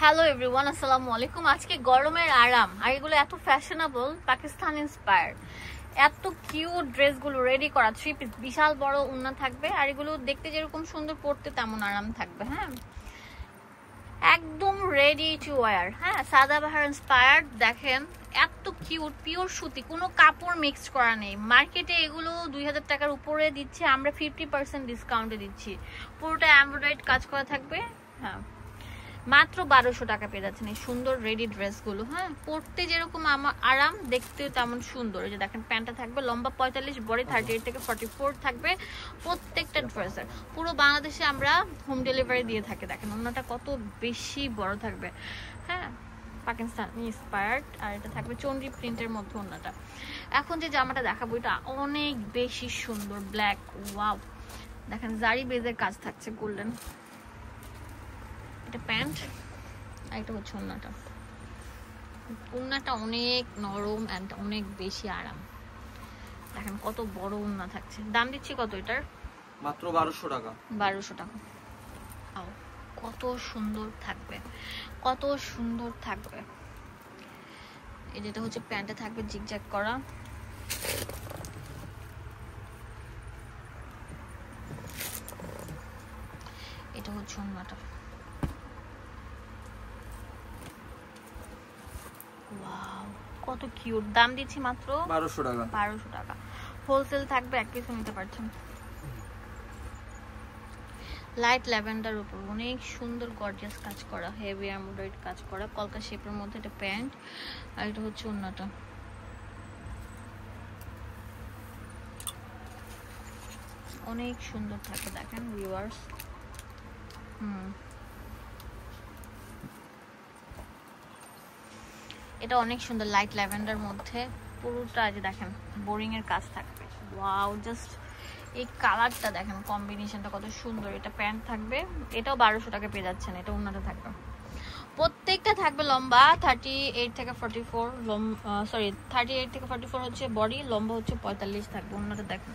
Hello everyone, আসসালামু আলাইকুম। আজকে গরমের আরাম আর এগুলো এত ফ্যাশনেবল, পাকিস্তান ইন্সপায়ার্ড, এত কিউট ড্রেসগুলো রেডি করা। 3 পিস, বিশাল বড় ওড়না থাকবে আর এগুলো দেখতে যেরকম সুন্দর, পরতে তেমন আরাম থাকবে। হ্যাঁ, একদম রেডি টু ওয়্যার। হ্যাঁ, সাদাবাহার ইন্সপায়ার্ড। দেখেন এত কিউট, পিওর সুতি, কোনো কাপড় মিক্সড করা নেই। মার্কেটে এগুলো 2000 টাকার উপরে দিচ্ছে, আমরা 50% ডিসকাউন্টে দিচ্ছি। পুরোটা এমব্রয়ডারি কাজ করা থাকবে। হ্যাঁ, মাত্র 1200 টাকা পেয়ে যাচ্ছেন এই সুন্দর রেডি ড্রেসগুলো। হ্যাঁ, পরতে যেরকম আরাম, দেখতেও তেমন সুন্দর। এই যে দেখেন, প্যান্টটা থাকবে লম্বা 45, বডি 38 থেকে 44 থাকবে প্রত্যেকটা ড্রেসের। পুরো বাংলাদেশে আমরা হোম ডেলিভারি দিয়ে থাকি। দেখেন ওড়নাটা কত বেশি বড় থাকবে। হ্যাঁ, পাকিস্তান ইন্সপায়ার্ড, আর এটা থাকবে চন্ডী প্রিন্টের মধ্যে ওড়নাটা। এখন যে জামাটা দেখাবো এটা অনেক বেশি সুন্দর, ব্ল্যাক। ওয়াও, দেখেন জারি বেজের কাজ থাকছে গোল্ডেন। এটা প্যান্ট আর এটা হচ্ছে ওড়নাটা। ওড়নাটা অনেক নরম এন্ড অনেক বেশি আরাম। দেখেন কত বড় ওড়না থাকছে। দাম দিচ্ছি কত এটার? মাত্র 1200 টাকা। 1200 টাকা। কত সুন্দর থাকবে, কত সুন্দর থাকবে। এই যেটা হচ্ছে প্যান্টে থাকবে জিগজ্যাগ করা। এটা হচ্ছে ওড়নাটা। ওয়াও, কত কিউট। দাম দিচ্ছি মাত্র 1200 টাকা। 1200 টাকা। হোলসেল থাকবে, এক পিসও নিতে পারছেন। লাইট ল্যাভেন্ডার উপর অনেক সুন্দর গর্জিয়াস কাজ করা, হেভি এমব্রয়ডারি কাজ করা, কলকা শেপের মধ্যে এটা প্যান্ট আর এটা হচ্ছে ওড়নাটা। অনেক সুন্দর থাকে, দেখেন ভিউয়ার্স। এটা অনেক সুন্দর লাইট ল্যাভেন্ডার মধ্যে, পুরোটা যে দেখেন বোরিং এর কাজ থাকবে। ওয়াও, জাস্ট এই কালারটা দেখেন, কম্বিনেশনটা কত সুন্দর। এটা প্যান্ট থাকবে, এটাও 1200 টাকা পেয়ে যাচ্ছেন। এটা ওড়নাটা থাকবে, প্রত্যেকটা থাকবে লম্বা 38 থেকে 44, সরি 38 থেকে 44 হচ্ছে বডি, লম্বা হচ্ছে 45 থাকবে। ওড়নাটা দেখেন,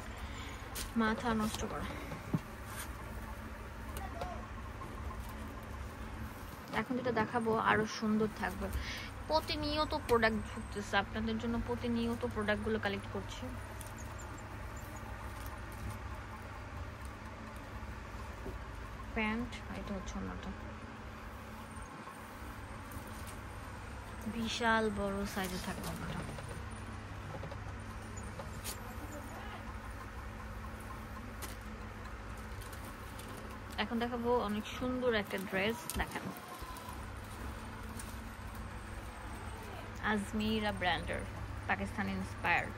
মাথা নষ্ট করা। এখন যেটা দেখাবো আরো সুন্দর থাকবে। প্রতিনিয়ত প্রোডাক্ট ঢুকতেছে আপনাদের জন্য, প্রতিনিয়ত প্রোডাক্টগুলো কালেক্ট করছি। প্যান্ট, এটা হচ্ছে ওড়নাটা। বিশাল বড় সাইজে থাকবে ওড়নাটা। এখন দেখাবো অনেক সুন্দর একটা ড্রেস। দেখেন আজমিরা ব্র্যান্ডের, পাকিস্তান ইন্সপায়ার্ড।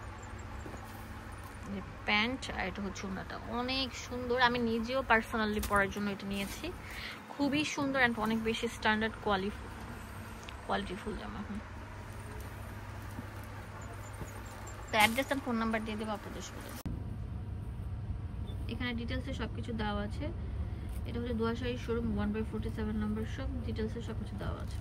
প্যান্ট আর এটা হচ্ছে ওড়নাটা, অনেক সুন্দর। আমি নিজেও পার্সোনালি পরার জন্য এটা নিয়েছি। খুবই সুন্দর এন্ড অনেক বেশি স্ট্যান্ডার্ড কোয়ালিটিফুল জামা। তো অ্যাড্রেস আর ফোন নাম্বার দিয়ে দেবো আপনাদের সাথে। এখানে ডিটেলসে সবকিছু দেওয়া আছে। এটা হচ্ছে দোয়াশাহী শোরুম 1/47 নম্বর শপ। ডিটেলসে সবকিছু দেওয়া আছে।